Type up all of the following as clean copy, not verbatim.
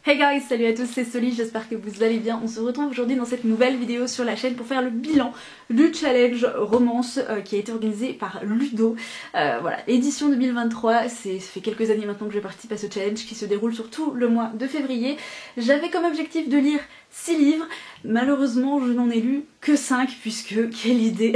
Hey guys, salut à tous, c'est Soli, j'espère que vous allez bien. On se retrouve aujourd'hui dans cette nouvelle vidéo sur la chaîne pour faire le bilan du challenge romance qui a été organisé par Ludo. Voilà, édition 2023, ça fait quelques années maintenant que je participe à ce challenge qui se déroule sur tout le mois de février. J'avais comme objectif de lire 6 livres, malheureusement je n'en ai lu que 5 puisque quelle idée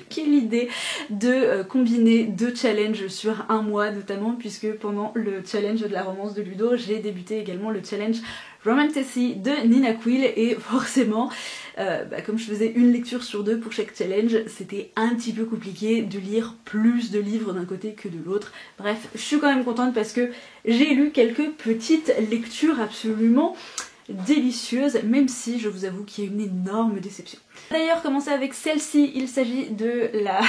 quelle idée de combiner 2 challenges sur un mois notamment, puisque pendant le challenge de la romance de Ludo j'ai débuté également le challenge Romantasy de Nina Quill et forcément comme je faisais une lecture sur 2 pour chaque challenge, c'était un petit peu compliqué de lire plus de livres d'un côté que de l'autre. Bref, je suis quand même contente parce que j'ai lu quelques petites lectures absolument délicieuse, même si je vous avoue qu'il y a une énorme déception. D'ailleurs, commencer avec celle-ci, il s'agit de la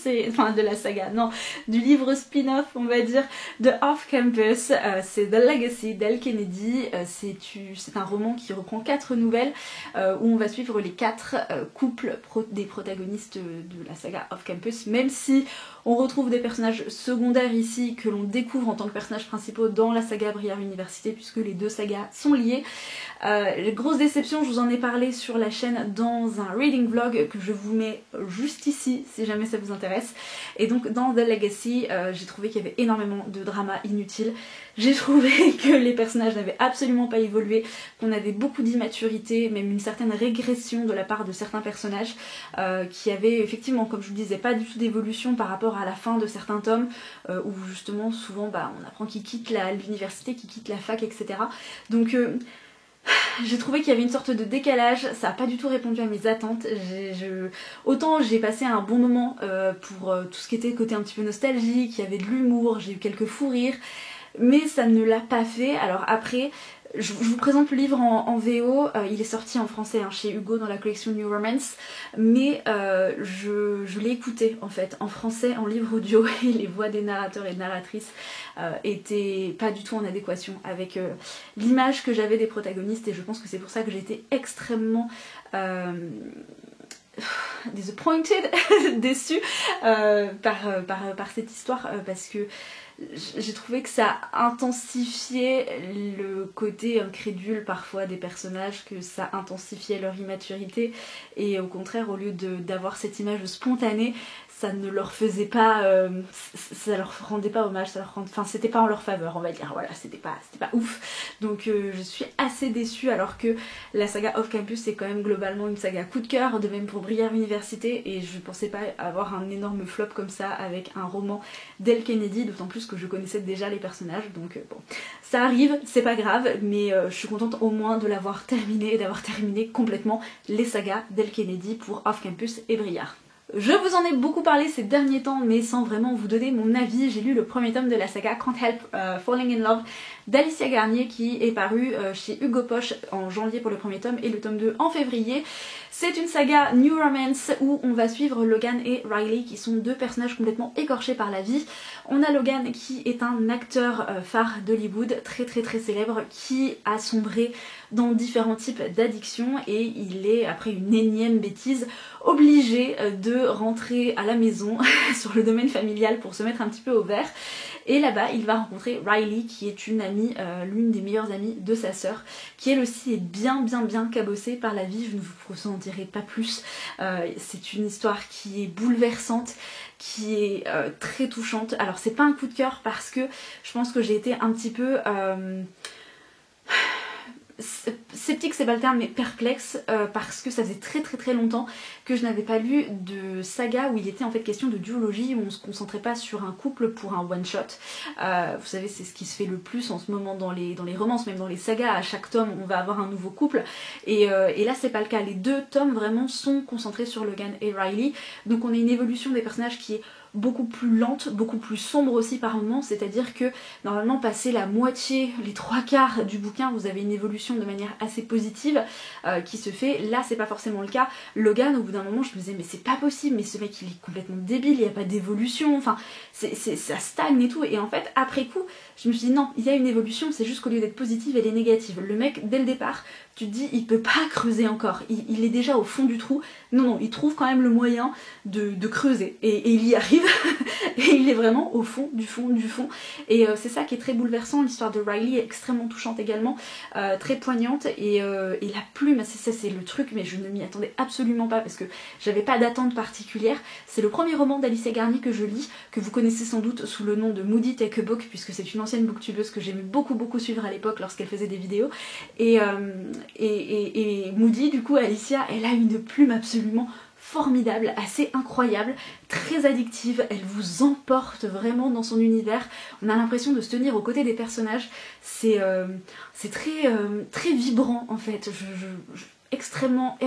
de la saga, non, du livre spin-off, on va dire, de Off Campus. C'est The Legacy d'Elle Kennedy. C'est un roman qui reprend 4 nouvelles où on va suivre les 4 couples des protagonistes de la saga Off Campus, même si on retrouve des personnages secondaires ici que l'on découvre en tant que personnages principaux dans la saga Briar Université, puisque les 2 sagas sont liées. Grosse déception, je vous en ai parlé sur la chaîne dans un reading vlog que je vous mets juste ici si jamais ça vous intéresse. Et donc dans The Legacy, j'ai trouvé qu'il y avait énormément de drama inutile. J'ai trouvé que les personnages n'avaient absolument pas évolué, qu'on avait beaucoup d'immaturité, même une certaine régression de la part de certains personnages qui avaient effectivement, comme je vous le disais, pas du tout d'évolution par rapport à la fin de certains tomes où justement souvent on apprend qu'ils quittent l'université, qu'ils quittent la fac, etc. Donc j'ai trouvé qu'il y avait une sorte de décalage, ça n'a pas du tout répondu à mes attentes. Autant j'ai passé un bon moment pour tout ce qui était côté un petit peu nostalgique, il y avait de l'humour, j'ai eu quelques fous rires, mais ça ne l'a pas fait. Alors après, je vous présente le livre en VO, il est sorti en français chez Hugo dans la collection New Romance, mais je l'ai écouté en fait en français en livre audio et les voix des narrateurs et des narratrices étaient pas du tout en adéquation avec l'image que j'avais des protagonistes, et je pense que c'est pour ça que j'ai été extrêmement disappointed, déçue par cette histoire, parce que j'ai trouvé que ça intensifiait le côté incrédule parfois des personnages, que ça intensifiait leur immaturité, et au contraire, au lieu d'avoir cette image spontanée, ça ne leur faisait pas, ça leur rendait pas hommage, enfin c'était pas en leur faveur, on va dire, voilà, c'était pas ouf. Donc je suis assez déçue, alors que la saga Off Campus c'est quand même globalement une saga coup de cœur, de même pour Briar Université, et je pensais pas avoir un énorme flop comme ça avec un roman d'Elle Kennedy, d'autant plus que je connaissais déjà les personnages, donc bon, ça arrive, c'est pas grave, mais je suis contente au moins de l'avoir terminé, et d'avoir terminé complètement les sagas d'Elle Kennedy pour Off Campus et Briar. Je vous en ai beaucoup parlé ces derniers temps, mais sans vraiment vous donner mon avis. J'ai lu le premier tome de la saga Can't Help Falling in Love d'Alicia Garnier, qui est paru chez Hugo Poche en janvier pour le premier tome et le tome 2 en février. C'est une saga New Romance où on va suivre Logan et Riley, qui sont 2 personnages complètement écorchés par la vie. On a Logan qui est un acteur phare d'Hollywood, très célèbre, qui a sombré dans différents types d'addictions, et il est, après une énième bêtise, obligé de rentrer à la maison sur le domaine familial pour se mettre un petit peu au vert. Et là-bas, il va rencontrer Riley, qui est une amie, l'une des meilleures amies de sa sœur, qui elle aussi est bien cabossée par la vie. Je ne vous en dirai pas plus. C'est une histoire qui est bouleversante, qui est très touchante. Alors c'est pas un coup de cœur parce que je pense que j'ai été un petit peu sceptique, c'est pas le terme, mais perplexe, parce que ça faisait très longtemps que je n'avais pas lu de saga où il était en fait question de duologie, où on se concentrait pas sur un couple pour un one shot. Vous savez, c'est ce qui se fait le plus en ce moment dans les romances, même dans les sagas, à chaque tome on va avoir un nouveau couple, et là c'est pas le cas. Les 2 tomes vraiment sont concentrés sur Logan et Riley, donc on a une évolution des personnages qui est beaucoup plus lente, beaucoup plus sombre aussi par moments, c'est-à-dire que normalement passé la moitié, les 3/4 du bouquin, vous avez une évolution de manière assez positive qui se fait. Là c'est pas forcément le cas. Logan, au bout d'un moment je me disais mais c'est pas possible, mais ce mec il est complètement débile, il n'y a pas d'évolution, enfin ça stagne et tout, et en fait après coup je me suis dit non, il y a une évolution, c'est juste qu'au lieu d'être positive elle est négative. Le mec dès le départ, tu te dis il peut pas creuser encore, il est déjà au fond du trou, non, il trouve quand même le moyen de creuser, et il y arrive arrive et il est vraiment au fond du fond du fond, et c'est ça qui est très bouleversant. L'histoire de Riley est extrêmement touchante également, très poignante, et la plume, c'est le truc, mais je ne m'y attendais absolument pas parce que j'avais pas d'attente particulière. C'est le premier roman d'Alicia Garnier que je lis, que vous connaissez sans doute sous le nom de Moody Take a Book, puisque c'est une ancienne booktubeuse que j'aimais beaucoup suivre à l'époque lorsqu'elle faisait des vidéos, et Moody, du coup Alicia, elle a une plume absolument formidable, assez incroyable, très addictive, elle vous emporte vraiment dans son univers, on a l'impression de se tenir aux côtés des personnages, c'est très vibrant en fait, extrêmement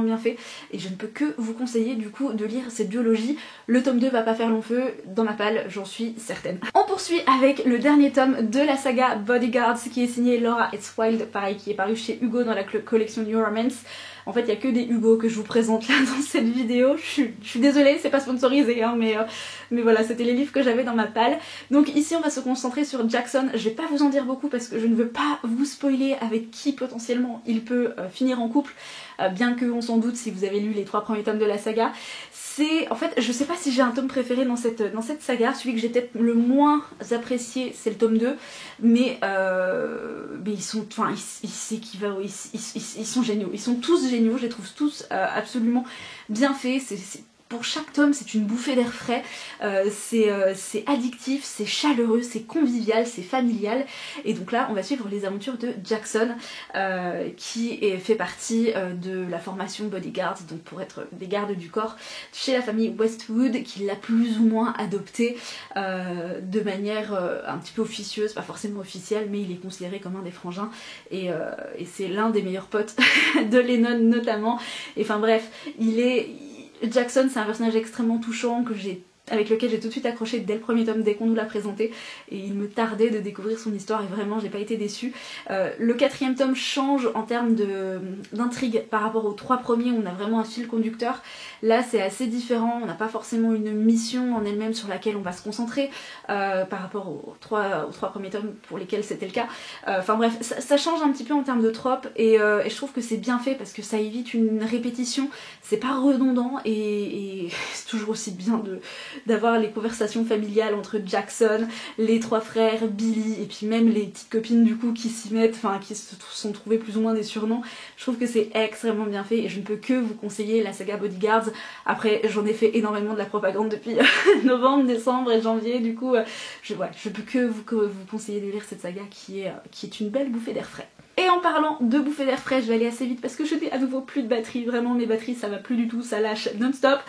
bien fait, et je ne peux que vous conseiller du coup de lire cette duologie. Le tome 2 va pas faire long feu dans ma palle, j'en suis certaine. On poursuit avec le dernier tome de la saga Bodyguards qui est signé Laura It's-Wild, pareil, qui est paru chez Hugo dans la collection New Romance. En fait il n'y a que des Hugo que je vous présente là dans cette vidéo, je suis désolée, c'est pas sponsorisé hein, mais voilà, c'était les livres que j'avais dans ma palle. Donc ici on va se concentrer sur Jackson, je vais pas vous en dire beaucoup parce que je ne veux pas vous spoiler avec qui potentiellement il peut finir en couple, bien qu'on s'en doute si vous avez lu les 3 premiers tomes de la saga. En fait, je sais pas si j'ai un tome préféré dans cette saga, celui que j'ai peut-être le moins apprécié c'est le tome 2, mais ils sont, enfin, ils sont géniaux, ils sont tous géniaux, je les trouve tous absolument bien faits, pour chaque tome c'est une bouffée d'air frais, c'est addictif, c'est chaleureux, c'est convivial, c'est familial, et donc là on va suivre les aventures de Jackson qui fait partie de la formation Bodyguards, donc pour être des gardes du corps chez la famille Westwood, qui l'a plus ou moins adopté de manière un petit peu officieuse, pas forcément officielle, mais il est considéré comme un des frangins, et c'est l'un des meilleurs potes de Lennon notamment, et enfin bref, Jackson c'est un personnage extrêmement touchant avec lequel j'ai tout de suite accroché dès le premier tome, dès qu'on nous l'a présenté, et il me tardait de découvrir son histoire et vraiment j'ai pas été déçue. Le 4e tome change en termes d'intrigue par rapport aux 3 premiers, on a vraiment un fil conducteur. Là c'est assez différent, on n'a pas forcément une mission en elle-même sur laquelle on va se concentrer par rapport aux 3 premiers tomes pour lesquels c'était le cas. Enfin bref, ça change un petit peu en termes de tropes, et je trouve que c'est bien fait parce que ça évite une répétition, c'est pas redondant, et c'est toujours aussi bien d'avoir les conversations familiales entre Jackson, les 3 frères, Billy, et puis même les petites copines du coup qui s'y mettent, enfin qui se sont trouvées plus ou moins des surnoms. Je trouve que c'est extrêmement bien fait et je ne peux que vous conseiller la saga Bodyguards. Après j'en ai fait énormément de la propagande depuis novembre, décembre et janvier, du coup je peux que vous conseiller de lire cette saga qui est une belle bouffée d'air frais. Et en parlant de bouffée d'air frais, je vais aller assez vite parce que je n'ai à nouveau plus de batterie, vraiment mes batteries ça va plus du tout, ça lâche non-stop.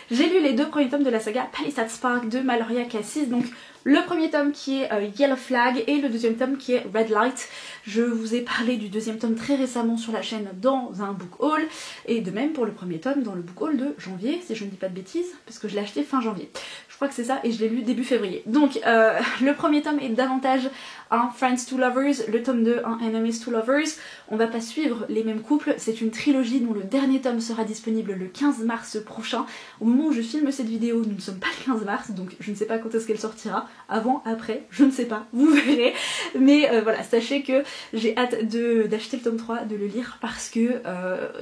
J'ai lu les 2 premiers tomes de la saga Palisade Spark de Maloria Cassis, donc le premier tome qui est Yellow Flag et le 2e tome qui est Red Light. Je vous ai parlé du 2e tome très récemment sur la chaîne dans un book haul, et de même pour le premier tome dans le book haul de janvier, si je ne dis pas de bêtises, parce que je l'ai acheté fin janvier. Je crois que c'est ça, et je l'ai lu début février. Donc le premier tome est davantage un Friends to Lovers, le tome 2 un Enemies to Lovers. On va pas suivre les mêmes couples, c'est une trilogie dont le dernier tome sera disponible le 15 mars prochain. Au moment où je filme cette vidéo, nous ne sommes pas le 15 mars, donc je ne sais pas quand est-ce qu'elle sortira, avant, après, je ne sais pas, vous verrez. Mais voilà, sachez que j'ai hâte d'acheter le tome 3, de le lire, parce que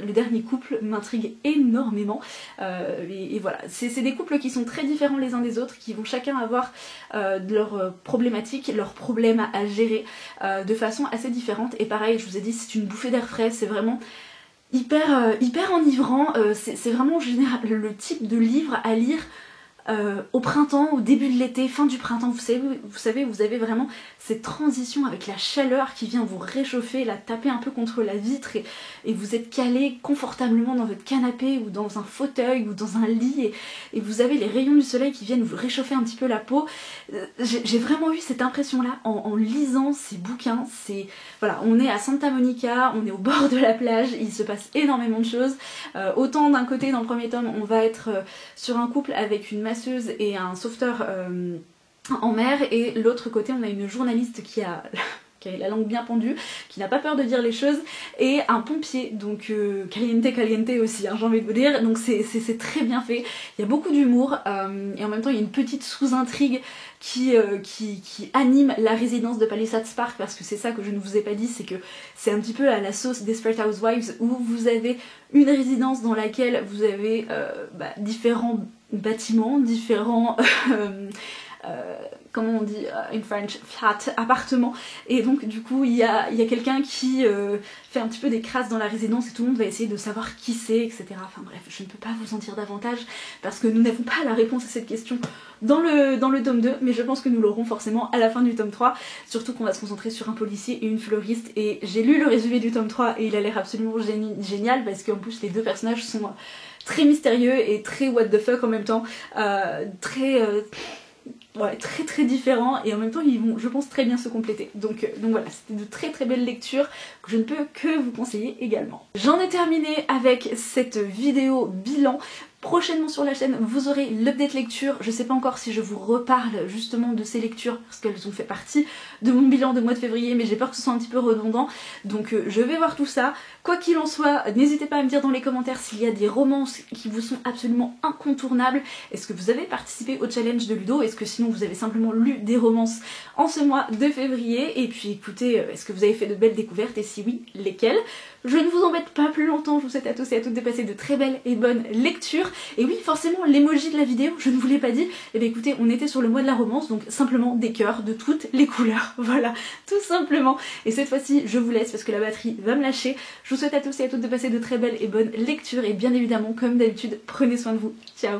le dernier couple m'intrigue énormément. Et voilà, c'est des couples qui sont très différents les uns des autres, qui vont chacun avoir leurs problématiques, leurs problèmes à gérer de façon assez différente, et pareil, je vous ai dit, c'est une bouffée d'air frais, c'est vraiment hyper enivrant, c'est vraiment en général le type de livre à lire au printemps, au début de l'été, fin du printemps, vous savez, vous avez vraiment cette transition avec la chaleur qui vient vous réchauffer, la taper un peu contre la vitre, et vous êtes calé confortablement dans votre canapé ou dans un fauteuil ou dans un lit, et vous avez les rayons du soleil qui viennent vous réchauffer un petit peu la peau. J'ai vraiment eu cette impression là en lisant ces bouquins. Voilà, on est à Santa Monica, on est au bord de la plage, il se passe énormément de choses, autant d'un côté dans le premier tome on va être sur un couple avec une masseuse et un sauveteur en mer, et l'autre côté on a une journaliste qui a la langue bien pendue, qui n'a pas peur de dire les choses, et un pompier, donc caliente aussi, hein, j'ai envie de vous dire, donc c'est très bien fait, il y a beaucoup d'humour, et en même temps il y a une petite sous-intrigue qui anime la résidence de Palisade Spark, parce que c'est ça que je ne vous ai pas dit, c'est que c'est un petit peu à la sauce Desperate Housewives, où vous avez une résidence dans laquelle vous avez différents bâtiments, différents comment on dit in French, flat, appartements, et donc du coup il y a quelqu'un qui fait un petit peu des crasses dans la résidence et tout le monde va essayer de savoir qui c'est, etc. Enfin bref, je ne peux pas vous en dire davantage parce que nous n'avons pas la réponse à cette question dans le tome 2, mais je pense que nous l'aurons forcément à la fin du tome 3, surtout qu'on va se concentrer sur un policier et une fleuriste, et j'ai lu le résumé du tome 3 et il a l'air absolument génial parce qu'en plus les deux personnages sont très mystérieux et très what the fuck en même temps, ouais, très différents, et en même temps ils vont, je pense, très bien se compléter. Donc voilà, c'était de très belles lectures que je ne peux que vous conseiller également. J'en ai terminé avec cette vidéo bilan. Prochainement sur la chaîne, vous aurez l'update lecture. Je sais pas encore si je vous reparle justement de ces lectures parce qu'elles ont fait partie de mon bilan de mois de février, mais j'ai peur que ce soit un petit peu redondant. Donc je vais voir tout ça. Quoi qu'il en soit, n'hésitez pas à me dire dans les commentaires s'il y a des romances qui vous sont absolument incontournables. Est-ce que vous avez participé au challenge de Ludo? Est-ce que sinon vous avez simplement lu des romances en ce mois de février? Et puis écoutez, est-ce que vous avez fait de belles découvertes? Et si oui, lesquelles? Je ne vous embête pas plus longtemps, je vous souhaite à tous et à toutes de passer de très belles et bonnes lectures. Et oui, forcément, l'emoji de la vidéo, je ne vous l'ai pas dit, et bien écoutez, on était sur le mois de la romance, donc simplement des cœurs de toutes les couleurs, voilà, tout simplement. Et cette fois-ci, je vous laisse parce que la batterie va me lâcher. Je vous souhaite à tous et à toutes de passer de très belles et bonnes lectures, et bien évidemment, comme d'habitude, prenez soin de vous. Ciao.